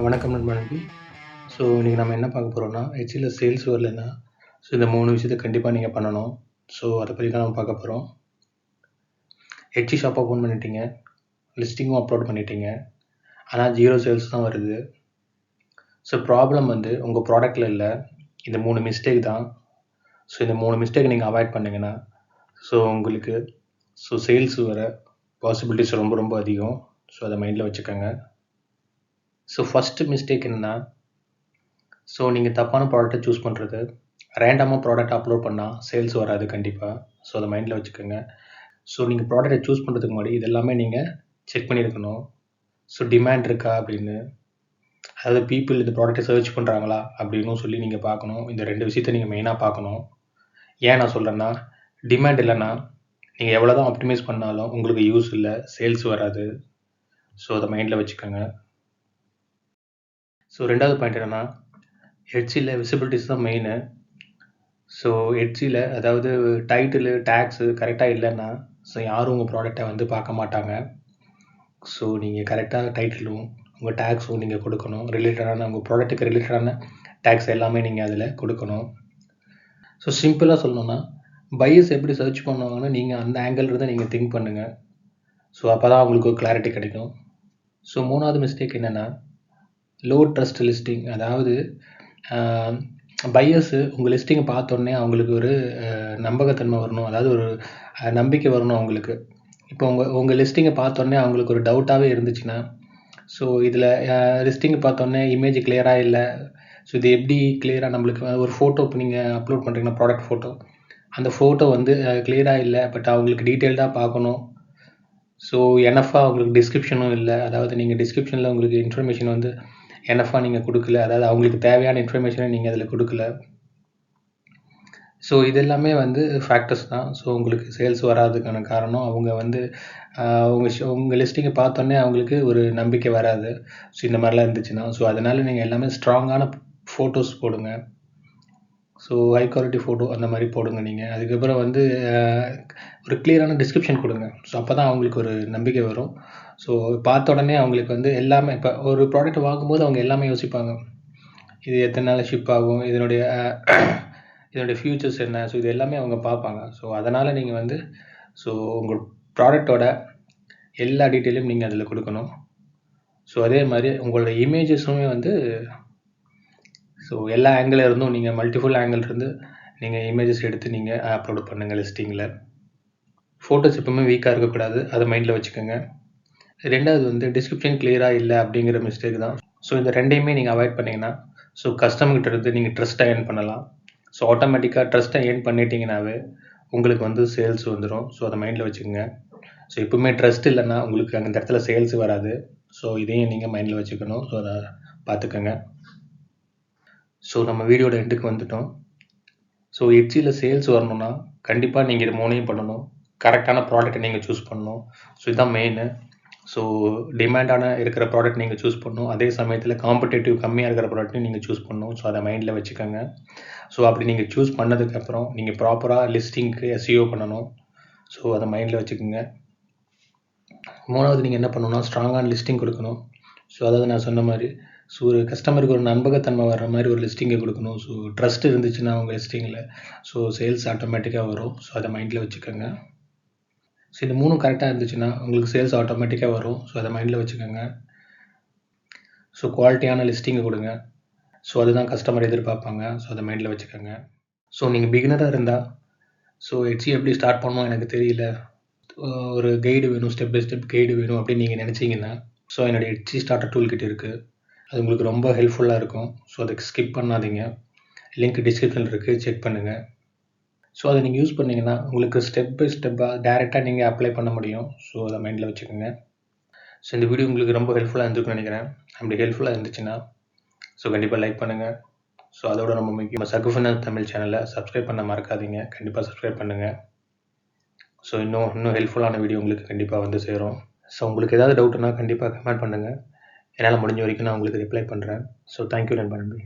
வணக்கம் நண்பர்களே. ஸோ இன்னைக்கு நம்ம என்ன பார்க்க போறோம்னா, ஹெச்இல சேல்ஸ் வரலன்னா, ஸோ இந்த 3 விஷயத்த கண்டிப்பா நீங்க பண்ணணும். ஸோ அத பத்தி தான் நம்ம பார்க்க போறோம். ஹெச்இ ஷாப் ஓப்பன் பண்ணிட்டீங்க. லிஸ்டிங்கும் அப்லோட் பண்ணிட்டீங்க. ஆனா 0 சேல்ஸ் தான் வருது. ஸோ ப்ராப்ளம் வந்து உங்க ப்ராடக்ட்ல இல்ல. இந்த 3 மிஸ்டேக் தான். ஸோ இந்த 3 மிஸ்டேக் நீங்க அவாய்ட் பண்ணீங்கன்னா, ஸோ உங்களுக்கு சேல்ஸ் வர பாசிபிலிட்டிஸ் ரொம்ப ரொம்ப அதிகம். ஸோ அத மைண்ட்ல வச்சுக்கோங்க. ஸோ ஃபர்ஸ்ட் மிஸ்டேக் என்னன்னா, ஸோ நீங்க தப்பான ப்ராடக்ட்ட சூஸ் பண்றது. ரேண்டமா ப்ராடக்ட் அப்லோட் பண்ணா சேல்ஸ் வராது கண்டிப்பா. ஸோ அத மைண்ட்ல வச்சுக்கோங்க. ஸோ நீங்க ப்ராடக்ட்ட சூஸ் பண்றதுக்கு முன்னாடி இது எல்லாமே நீங்க செக் பண்ணியிருக்கணும். ஸோ டிமாண்ட் இருக்கா அப்படின்னு. அதாவது பீப்பிள் இந்த ப்ராடக்ட்ட சர்ச் பண்றாங்களா அப்படின்னும் சொல்லி நீங்க பார்க்கணும். இந்த 2 விஷயத்த நீங்க மெயினா பார்க்கணும். ஏன் நான் சொல்றேன்னா, டிமாண்ட் இல்லன்னா, நீங்க எவ்வளவுதான் ஆப்டிமைஸ் பண்ணாலும் உங்களுக்கு யூஸ் இல்ல. சேல்ஸ் வராது. ஸோ அத மைண்ட்ல வச்சுக்கோங்க. ஸோ 2வது பாயிண்ட் என்னன்னா, ஹெச்இல விசிபிலிட்டிஸ் தான் மெயினு. ஸோ ஹெச்இல அதாவது டைட்டிலு, டேக்ஸு கரெக்ட்டா இல்லன்னா, ஸோ யாரும் உங்க ப்ராடக்ட்ட வந்து பார்க்க மாட்டாங்க. ஸோ நீங்க கரெக்ட்டா டைட்டிலும், உங்க டேக்ஸும் நீங்க கொடுக்கணும். ரிலேட்டடான உங்க ப்ராடக்ட்டுக்கு ரிலேட்டடான டேக்ஸ் எல்லாமே நீங்க அதில கொடுக்கணும். ஸோ சிம்பிளா சொல்லணும்னா, பையர்ஸ் எப்படி சர்ச் பண்ணுவாங்கன்னு நீங்க அந்த ஆங்கிள் இருந்து நீங்க திங்க் பண்ணுங்க. ஸோ அப்பதான் உங்களுக்கு ஒரு கிளாரிட்டி கிடைக்கும். ஸோ 3வது மிஸ்டேக் என்னன்னா, லோ ட்ரஸ்ட் லிஸ்டிங். அதாவது பையர்ஸ் உங்க லிஸ்டிங்க பார்த்தோனே அவங்களுக்கு ஒரு நம்பகத்தன்மை வரணும். அதாவது ஒரு நம்பிக்கை வரணும் அவங்களுக்கு. இப்போ உங்க லிஸ்டிங்க பார்த்தோனே அவங்களுக்கு ஒரு டவுட்டாவே இருந்துச்சுன்னா, ஸோ இதில லிஸ்டிங் பார்த்தோனே இமேஜ் கிளியரா இல்ல. ஸோ இது எப்படி கிளியரா நம்மளுக்கு ஒரு ஃபோட்டோ இப்போ நீங்க அப்லோட் பண்றீங்கன்னா, ப்ராடக்ட் ஃபோட்டோ. அந்த ஃபோட்டோ வந்து கிளியரா இல்ல. பட் அவங்களுக்கு டீட்டெயில்டா பார்க்கணும். ஸோ எனஃப்பா அவங்களுக்கு டிஸ்கிரிப்ஷனும் இல்ல. அதாவது நீங்க டிஸ்கிரிப்ஷன்ல உங்களுக்கு இன்ஃபர்மேஷன் வந்து எனஃப்பா நீங்க குடுக்கல. அதாவது அவங்களுக்கு தேவையான இன்ஃபர்மேஷன நீங்க அதில குடுக்கல. ஸோ இது எல்லாமே வந்து ஃபேக்டர்ஸ் தான். ஸோ உங்களுக்கு சேல்ஸ் வராததுக்கான காரணம் அவங்க வந்து உங்க லிஸ்டிங்க பார்த்தோனே அவங்களுக்கு ஒரு நம்பிக்கை வராது. ஸோ இந்த மாரிலாம் இருந்துச்சுன்னா. ஸோ அதனால நீங்க எல்லாமே ஸ்ட்ராங்கான ஃபோட்டோஸ் போடுங்க. ஸோ ஹை குவாலிட்டி ஃபோட்டோ அந்த மாரி போடுங்க நீங்க. அதுக்கப்புறம் வந்து ஒரு கிளியரான டிஸ்கிரிப்ஷன் குடுங்க. ஸோ அப்பதான் அவங்களுக்கு ஒரு நம்பிக்கை வரும். ஸோ பார்த்த உடனே அவங்களுக்கு வந்து எல்லாமே இப்ப ஒரு ப்ராடக்ட் வாங்கும்போது அவங்க எல்லாமே யோசிப்பாங்க. இது எத்தன நாள்ல ஷிப் ஆகும்? இதனுடைய ஃபியூச்சர்ஸ் என்ன? ஸோ இது எல்லாமே அவங்க பார்ப்பாங்க. ஸோ அதனால நீங்க வந்து உங்க ப்ராடக்ட்டோட எல்லா டீட்டெயிலும் நீங்க அதில குடுக்கணும். ஸோ அதே மாரி உங்களோட இமேஜஸுமே வந்து எல்லா ஆங்கிள்ல இருந்தும் நீங்க மல்டிபிள் ஆங்கிள் இருந்து நீங்க இமேஜஸ் எடுத்து நீங்க அப்லோட் பண்ணுங்க லிஸ்டிங்ல. ஃபோட்டோஸ் எப்பவுமே வீக்கா இருக்கக்கூடாது. அத மைண்ட்ல வச்சுக்கோங்க. 2வது வந்து டிஸ்கிரிப்ஷன் கிளியரா இல்ல அப்படிங்கிற மிஸ்டேக் தான். ஸோ இந்த 2யுமே நீங்க அவாய்ட் பண்ணீங்கன்னா, கஸ்டமர் கிட்ட இருந்து நீங்க ட்ரஸ்ட்ட ஏர்ன் பண்ணலாம். ஸோ ஆட்டோமேட்டிக்கா ட்ரஸ்ட்ட ஏர்ன் பண்ணிட்டீங்கனாவே, உங்களுக்கு வந்து சேல்ஸ் வந்துரும். ஸோ அத மைண்ட்ல வச்சுக்கங்க. ஸோ எப்பவுமே ட்ரஸ்ட் இல்லன்னா, உங்களுக்கு அந்த இடத்துல சேல்ஸ் வராது. ஸோ இதையும் நீங்க மைண்ட்ல வச்சுக்கணும். ஸோ அத பார்த்துக்கங்க. ஸோ நம்ம வீடியோட எண்டுக்கு வந்துட்டோம். ஸோ ஹெச்இல சேல்ஸ் வரணும்னா, கண்டிப்பா நீங்க இது 3யும் பண்ணணும். கரெக்ட்டான ப்ராடக்ட்ட நீங்க சூஸ் பண்ணணும். ஸோ இதான் மெயினு. ஸோ டிமாண்டான இருக்கிற ப்ராடக்ட் நீங்க சூஸ் பண்ணணும். அதே சமயத்தில காம்படிட்டிவ் கம்மியா இருக்கிற ப்ராடக்ட்டையும் நீங்க சூஸ் பண்ணணும். ஸோ அத மைண்ட்ல வச்சுக்கங்க. ஸோ அப்படி நீங்க சூஸ் பண்ணதுக்கப்புறம், நீங்க ப்ராப்பரா லிஸ்டிங்க்கு எஸ்இஓ பண்ணணும். ஸோ அத மைண்ட்ல வச்சுக்கங்க. 3வது நீங்க என்ன பண்ணணும்னா, ஸ்ட்ராங்கான லிஸ்டிங் குடுக்கணும். ஸோ அதாவது நான் சொன்ன மாரி, ஒரு கஸ்டமருக்கு ஒரு நம்பகத்தன்மை வர்ற மாரி ஒரு லிஸ்டிங்க குடுக்கணும். ஸோ ட்ரஸ்ட் இருந்துச்சுன்னா உங்க லிஸ்டிங்ல, சேல்ஸ் ஆட்டோமேட்டிக்கா வரும். ஸோ அத மைண்ட்ல வச்சுக்கங்க. ஸோ இந்த 3ம் கரெக்ட்டா இருந்துச்சுன்னா, உங்களுக்கு சேல்ஸ் ஆட்டோமேட்டிக்கா வரும். ஸோ அத மைண்ட்ல வச்சுக்கங்க. ஸோ குவாலிட்டியான லிஸ்டிங்க குடுங்க. ஸோ அதுதான் கஸ்டமர் எதிர்பார்ப்பாங்க. ஸோ அத மைண்ட்ல வச்சுக்கங்க. ஸோ நீங்க பிகினரா இருந்தா, ஹெச்இ எப்படி ஸ்டார்ட் பண்ணணும் எனக்கு தெரியல. ஒரு கைடு வேணும், ஸ்டெப் பை ஸ்டெப் கைடு வேணும் அப்படின்னு நீங்க நினைச்சீங்கன்னா, என்னுடைய ஹெச்இ ஸ்டார்டர் டூல் கிட் இருக்கு. அது உங்களுக்கு ரொம்ப ஹெல்ப்ஃபுல்லா இருக்கும். ஸோ அதுக்கு ஸ்கிப் பண்ணாதீங்க. லிங்க் டிஸ்கிரிப்ஷன்ல இருக்கு. செக் பண்ணுங்க. ஸோ அத நீங்க யூஸ் பண்ணீங்கன்னா, உங்களுக்கு ஸ்டெப் பை ஸ்டெப்பா டைரக்ட்டா நீங்க அப்ளை பண்ண முடியும். ஸோ அத மைண்ட்ல வச்சுக்கோங்க. ஸோ இந்த வீடியோ உங்களுக்கு ரொம்ப ஹெல்ப்ஃபுல்லா இருந்திருக்கும்னு நினைக்கிறேன். அப்படி ஹெல்ப்ஃபுல்லா இருந்துச்சுன்னா, கண்டிப்பா லைக் பண்ணுங்க. ஸோ அதோட ரொம்ப முக்கியம் சகுஃபினான்ஸ் தமிழ் சேனல சப்ஸ்கிரைப் பண்ண மறக்காதீங்க. கண்டிப்பா சப்ஸ்கிரைப் பண்ணுங்க. ஸோ இன்னும் ஹெல்ப்ஃபுல்லான வீடியோ உங்களுக்கு கண்டிப்பா வந்து சேரும். ஸோ உங்களுக்கு ஏதாவது டவுட்னா கண்டிப்பா கமெண்ட் பண்ணுங்க. என்னால முடிஞ்ச வரைக்கும் நான் உங்களுக்கு ரிப்ளை பண்றேன். ஸோ தேங்க் யூ நண்பா. நன்றி.